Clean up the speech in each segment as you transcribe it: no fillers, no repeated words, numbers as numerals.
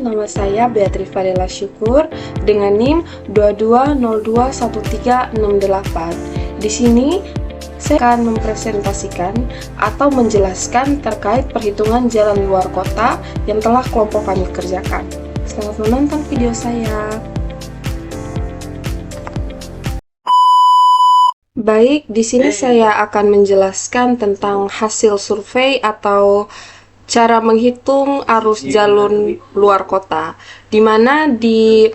nama saya Beatrice Varela Syukur dengan NIM 22021368. Di sini saya akan mempresentasikan atau menjelaskan terkait perhitungan jalan luar kota yang telah kelompok kami kerjakan. Selamat menonton video saya. Baik, di sini saya akan menjelaskan tentang hasil survei atau cara menghitung arus jalur luar kota, di mana di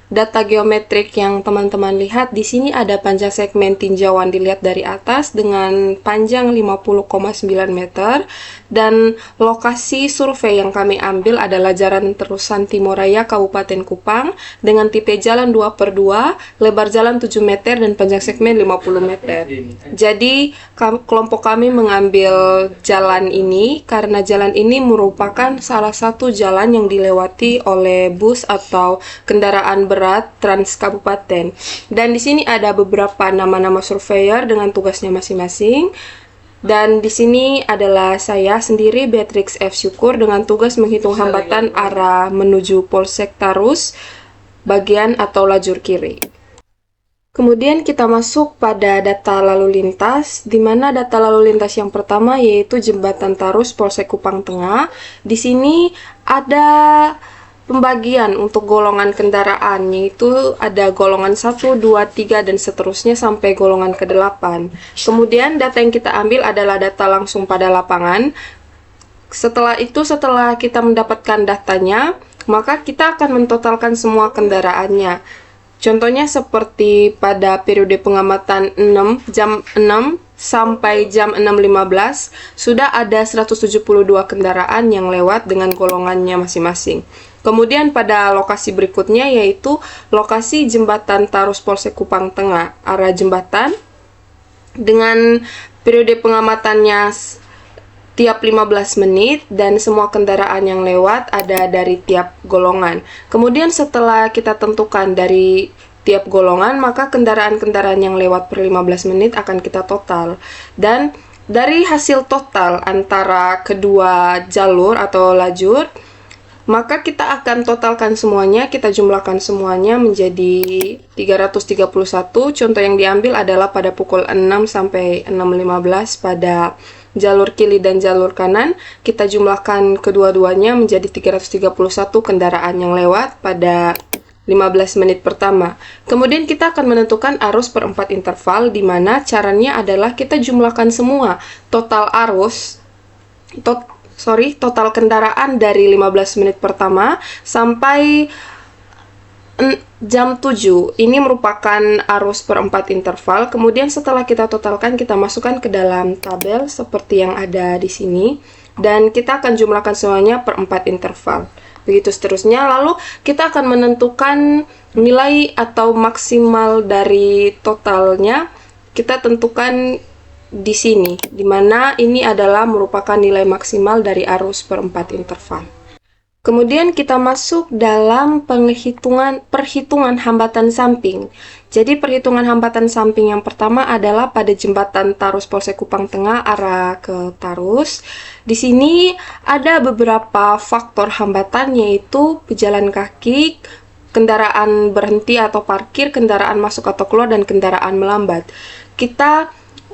data geometrik yang teman-teman lihat di sini ada panjang segmen tinjauan dilihat dari atas dengan panjang 50,9 meter, dan lokasi survei yang kami ambil adalah Jalan Terusan Timoraya Kabupaten Kupang dengan tipe jalan 2/2, lebar jalan 7 meter dan panjang segmen 50 meter. Jadi kelompok kami mengambil jalan ini karena jalan ini merupakan salah satu jalan yang dilewati oleh bus atau kendaraan berat trans kabupaten. Dan di sini ada beberapa nama-nama surveyor dengan tugasnya masing-masing. Dan di sini adalah saya sendiri, Beatrice F. Syukur, dengan tugas menghitung hambatan arah menuju Polsek Tarus, bagian atau lajur kiri. Kemudian kita masuk pada data lalu lintas, di mana data lalu lintas yang pertama yaitu Jembatan Tarus Polsek Kupang Tengah. Di sini ada pembagian untuk golongan kendaraan, yaitu ada golongan 1, 2, 3, dan seterusnya sampai golongan ke-8. Kemudian data yang kita ambil adalah data langsung pada lapangan. Setelah itu, setelah kita mendapatkan datanya, maka kita akan mentotalkan semua kendaraannya. Contohnya seperti pada periode pengamatan jam 6 sampai jam 6.15 sudah ada 172 kendaraan yang lewat dengan golongannya masing-masing. Kemudian pada lokasi berikutnya yaitu lokasi Jembatan Tarus Polsek Kupang Tengah, arah jembatan dengan periode pengamatannya tiap 15 menit dan semua kendaraan yang lewat ada dari tiap golongan. Kemudian setelah kita tentukan dari tiap golongan, maka kendaraan-kendaraan yang lewat per 15 menit akan kita total. Dan dari hasil total antara kedua jalur atau lajur, maka kita akan totalkan semuanya, kita jumlahkan semuanya menjadi 331. Contoh yang diambil adalah pada pukul 6 sampai 6.15 pada jalur kiri dan jalur kanan. Kita jumlahkan kedua-duanya menjadi 331 kendaraan yang lewat pada 15 menit pertama. Kemudian kita akan menentukan arus per 4 interval, di mana caranya adalah kita jumlahkan semua total arus, total kendaraan dari 15 menit pertama sampai jam 7. Ini merupakan arus per 4 interval. Kemudian setelah kita totalkan, kita masukkan ke dalam tabel seperti yang ada di sini, dan kita akan jumlahkan semuanya per 4 interval. Begitu seterusnya. Lalu kita akan menentukan nilai atau maksimal dari totalnya. Kita tentukan di sini, di mana ini adalah merupakan nilai maksimal dari arus per 4 interval. Kemudian kita masuk dalam perhitungan hambatan samping. Jadi perhitungan hambatan samping yang pertama adalah pada Jembatan Tarus Polsek Kupang Tengah arah ke Tarus. Di sini ada beberapa faktor hambatan, yaitu pejalan kaki, kendaraan berhenti atau parkir, kendaraan masuk atau keluar, dan kendaraan melambat.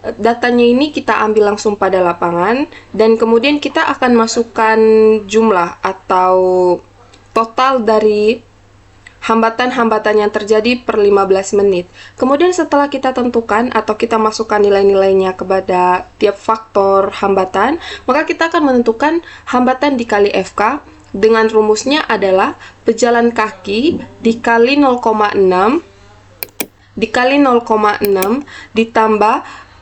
Datanya ini kita ambil langsung pada lapangan, dan kemudian kita akan masukkan jumlah atau total dari hambatan-hambatan yang terjadi per 15 menit. Kemudian setelah kita tentukan atau kita masukkan nilai-nilainya kepada tiap faktor hambatan, maka kita akan menentukan hambatan dikali FK dengan rumusnya adalah pejalan kaki dikali 0,6 ditambah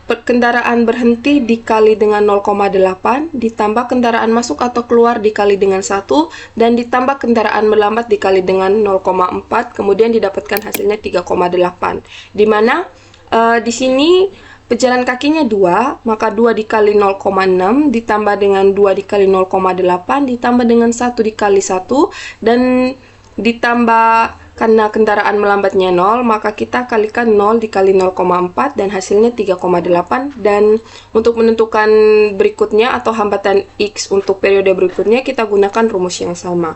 kendaraan berhenti dikali dengan 0,8 ditambah kendaraan masuk atau keluar dikali dengan 1 dan ditambah kendaraan melambat dikali dengan 0,4, kemudian didapatkan hasilnya 3,8. Di mana di sini pejalan kakinya 2, maka 2 dikali 0,6 ditambah dengan 2 dikali 0,8 ditambah dengan 1 dikali 1 dan ditambah karena kendaraan melambatnya 0, maka kita kalikan 0 dikali 0,4 dan hasilnya 3,8. Dan untuk menentukan berikutnya atau hambatan X untuk periode berikutnya, kita gunakan rumus yang sama.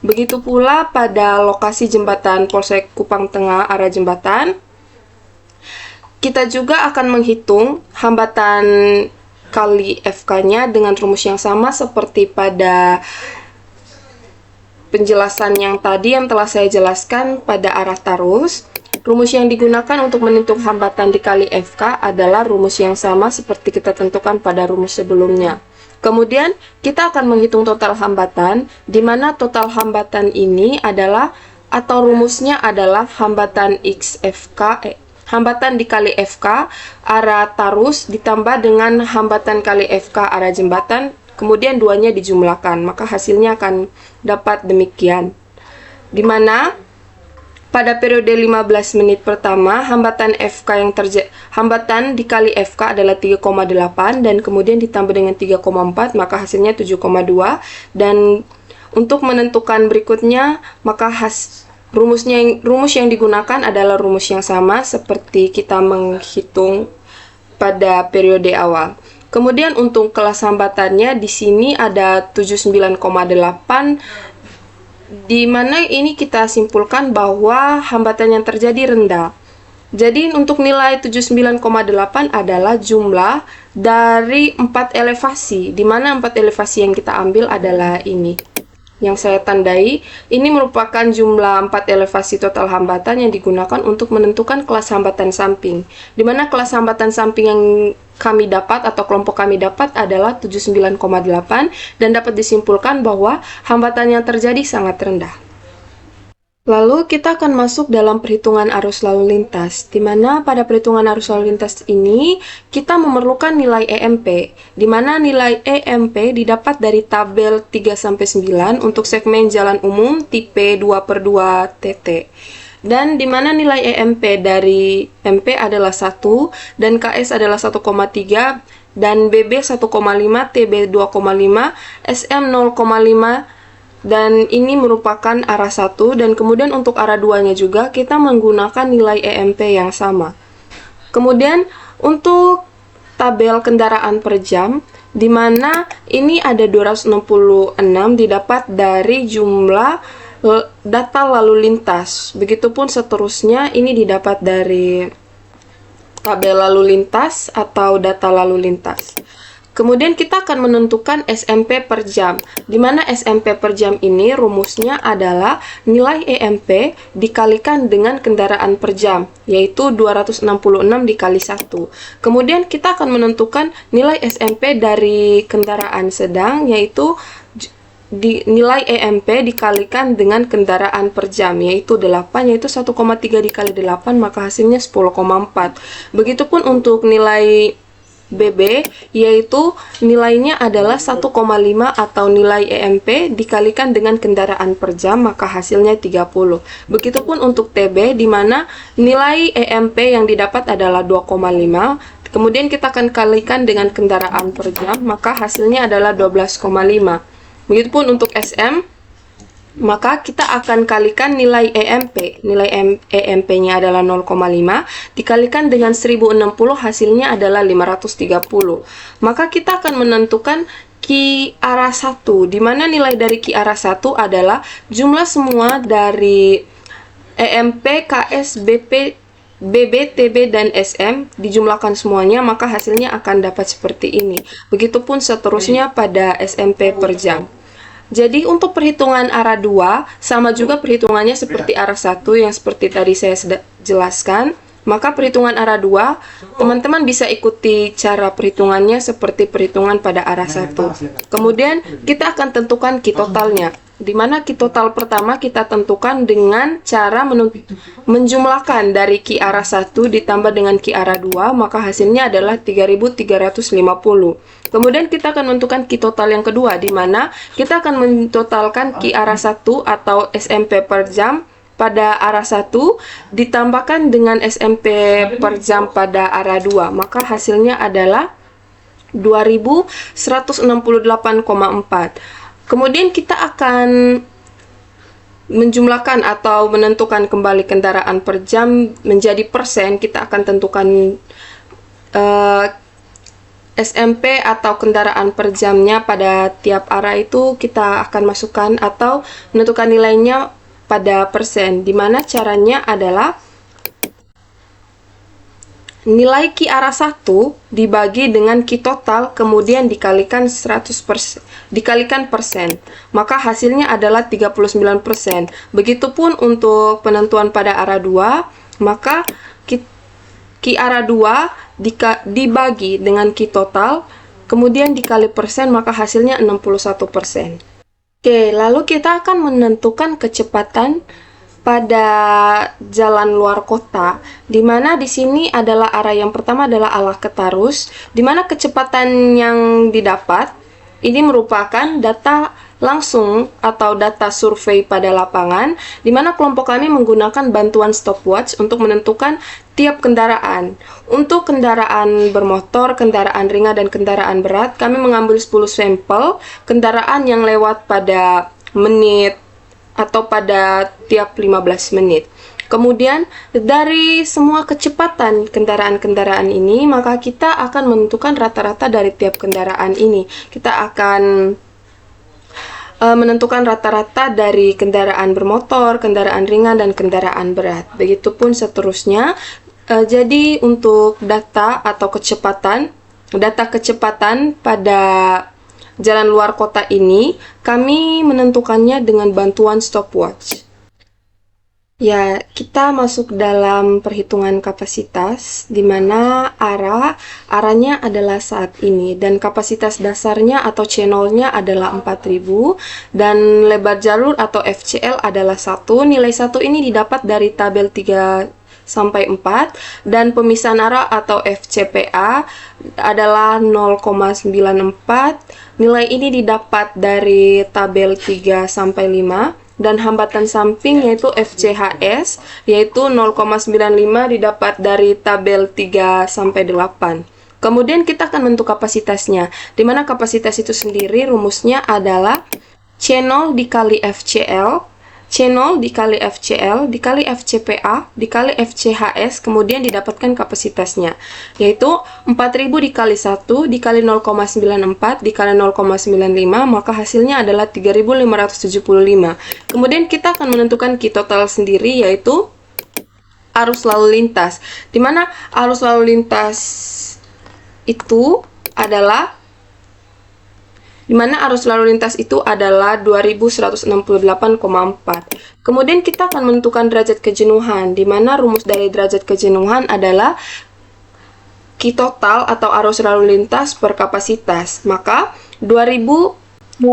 Begitu pula pada lokasi jembatan Polsek Kupang Tengah arah jembatan, kita juga akan menghitung hambatan kali FK-nya dengan rumus yang sama seperti pada penjelasan yang tadi yang telah saya jelaskan pada arah tarus. Rumus yang digunakan untuk menentukan hambatan dikali FK adalah rumus yang sama seperti kita tentukan pada rumus sebelumnya. Kemudian kita akan menghitung total hambatan, di mana total hambatan ini adalah atau rumusnya adalah hambatan hambatan dikali FK arah tarus ditambah dengan hambatan kali FK arah jembatan, kemudian duanya dijumlahkan, maka hasilnya akan dapat demikian. Di mana pada periode 15 menit pertama, hambatan hambatan dikali FK adalah 3,8 dan kemudian ditambah dengan 3,4, maka hasilnya 7,2. Dan untuk menentukan berikutnya, maka rumus yang digunakan adalah rumus yang sama seperti kita menghitung pada periode awal. Kemudian untuk kelas hambatannya di sini ada 79,8, di mana ini kita simpulkan bahwa hambatan yang terjadi rendah. Jadi untuk nilai 79,8 adalah jumlah dari 4 elevasi, di mana 4 elevasi yang kita ambil adalah ini. Yang saya tandai, ini merupakan jumlah 4 elevasi total hambatan yang digunakan untuk menentukan kelas hambatan samping. Di mana kelas hambatan samping yang kami dapat atau kelompok kami dapat adalah 79,8 dan dapat disimpulkan bahwa hambatan yang terjadi sangat rendah. Lalu kita akan masuk dalam perhitungan arus lalu lintas, di mana pada perhitungan arus lalu lintas ini kita memerlukan nilai EMP, di mana nilai EMP didapat dari tabel 3-9 untuk segmen jalan umum tipe 2/2 TT. Dan di mana nilai EMP dari MP adalah 1 dan KS adalah 1,3 dan BB 1,5, TB 2,5, SM 0,5 dan ini merupakan arah 1 dan kemudian untuk arah 2-nya juga kita menggunakan nilai EMP yang sama. Kemudian untuk tabel kendaraan per jam, di mana ini ada 266 didapat dari jumlah data lalu lintas. Begitupun seterusnya ini didapat dari tabel lalu lintas atau data lalu lintas. Kemudian kita akan menentukan SMP per jam, di mana SMP per jam ini rumusnya adalah nilai EMP dikalikan dengan kendaraan per jam, yaitu 266 dikali 1. Kemudian kita akan menentukan nilai SMP dari kendaraan sedang, yaitu nilai EMP dikalikan dengan kendaraan per jam, yaitu 8, yaitu 1,3 dikali 8, maka hasilnya 10,4. Begitupun untuk nilai BB, yaitu nilainya adalah 1,5 atau nilai EMP dikalikan dengan kendaraan per jam, maka hasilnya 30. Begitupun untuk TB, di mana nilai EMP yang didapat adalah 2,5, kemudian kita akan kalikan dengan kendaraan per jam, maka hasilnya adalah 12,5. Begitupun untuk SM, maka kita akan kalikan nilai EMP. Nilai EMP-nya adalah 0,5 dikalikan dengan 1060, hasilnya adalah 530. Maka kita akan menentukan Ki arah 1, di mana nilai dari Ki arah 1 adalah jumlah semua dari EMP, KS, BP, BB, TB, dan SM dijumlahkan semuanya, maka hasilnya akan dapat seperti ini. Begitupun seterusnya pada SMP per jam. Jadi untuk perhitungan arah 2, sama juga perhitungannya seperti arah 1 yang seperti tadi saya sudah jelaskan. Maka perhitungan arah 2, teman-teman bisa ikuti cara perhitungannya seperti perhitungan pada arah 1. Kemudian kita akan tentukan Ki totalnya, di mana Ki total pertama kita tentukan dengan cara menjumlahkan dari Ki arah 1 ditambah dengan Ki arah 2, maka hasilnya adalah 3350. Kemudian kita akan menentukan Ki total yang kedua, di mana kita akan mentotalkan Ki arah 1 atau SMP per jam pada arah 1 ditambahkan dengan SMP per jam pada arah 2, maka hasilnya adalah 2168,4. Kemudian kita akan menjumlahkan atau menentukan kembali kendaraan per jam menjadi persen. Kita akan tentukan SMP atau kendaraan per jamnya pada tiap arah itu kita akan masukkan atau menentukan nilainya pada persen, dimana caranya adalah nilai Q arah 1 dibagi dengan Q total kemudian dikalikan 100%, dikalikan persen, maka hasilnya adalah 39%. Begitupun untuk penentuan pada arah 2, maka Q arah 2 dibagi dengan Q total, kemudian dikali persen, maka hasilnya 61%. Oke, lalu kita akan menentukan kecepatan pada jalan luar kota, di mana di sini adalah arah yang pertama adalah arah ke Tarus, di mana kecepatan yang didapat ini merupakan data langsung atau data survei pada lapangan, di mana kelompok kami menggunakan bantuan stopwatch untuk menentukan tiap kendaraan. Untuk kendaraan bermotor, kendaraan ringan, dan kendaraan berat, kami mengambil 10 sampel kendaraan yang lewat pada menit atau pada tiap 15 menit. Kemudian dari semua kecepatan kendaraan-kendaraan ini, maka kita akan menentukan rata-rata dari tiap kendaraan ini. Kita akan menentukan rata-rata dari kendaraan bermotor, kendaraan ringan, dan kendaraan berat. Begitupun seterusnya. Jadi untuk data atau kecepatan, data kecepatan pada jalan luar kota ini, kami menentukannya dengan bantuan stopwatch. Ya, kita masuk dalam perhitungan kapasitas, di mana arahnya adalah saat ini, dan kapasitas dasarnya atau channelnya adalah 4000, dan lebar jalur atau FCL adalah 1. Nilai 1 ini didapat dari tabel 3 sampai 4, dan pemisahan arah atau FCPA adalah 0,94. Nilai ini didapat dari tabel 3 sampai 5. Dan hambatan samping yaitu FCHS yaitu 0,95 didapat dari tabel 3 sampai 8. Kemudian kita akan bentuk kapasitasnya, di mana kapasitas itu sendiri rumusnya adalah channel dikali FCL, channel dikali FCL, dikali FCPA, dikali FCHS, kemudian didapatkan kapasitasnya, yaitu 4000 dikali 1, dikali 0,94, dikali 0,95, maka hasilnya adalah 3575. Kemudian kita akan menentukan Q total sendiri, yaitu arus lalu lintas, di mana arus lalu lintas itu adalah 2168,4. Kemudian kita akan menentukan derajat kejenuhan, di mana rumus dari derajat kejenuhan adalah Q total atau arus lalu lintas per kapasitas. Maka 2168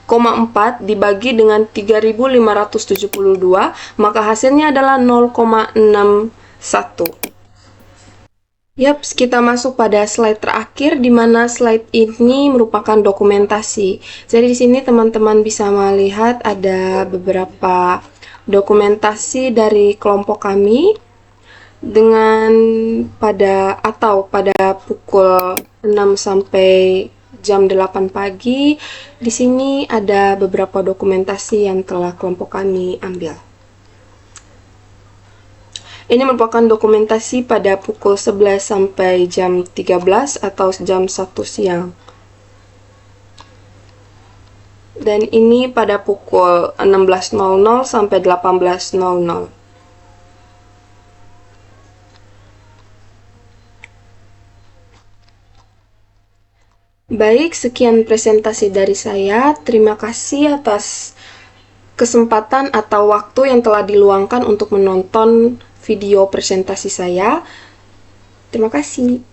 4 dibagi dengan 3572, maka hasilnya adalah 0,61. Yaps, kita masuk pada slide terakhir, di mana slide ini merupakan dokumentasi. Jadi di sini teman-teman bisa melihat ada beberapa dokumentasi dari kelompok kami dengan pada pukul 6 sampai jam 8 pagi. Di sini ada beberapa dokumentasi yang telah kelompok kami ambil. Ini merupakan dokumentasi pada pukul 11 sampai jam 13 atau jam 1 siang. Dan ini pada pukul 16.00 sampai 18.00. Baik, sekian presentasi dari saya. Terima kasih atas kesempatan atau waktu yang telah diluangkan untuk menonton video presentasi saya. Terima kasih.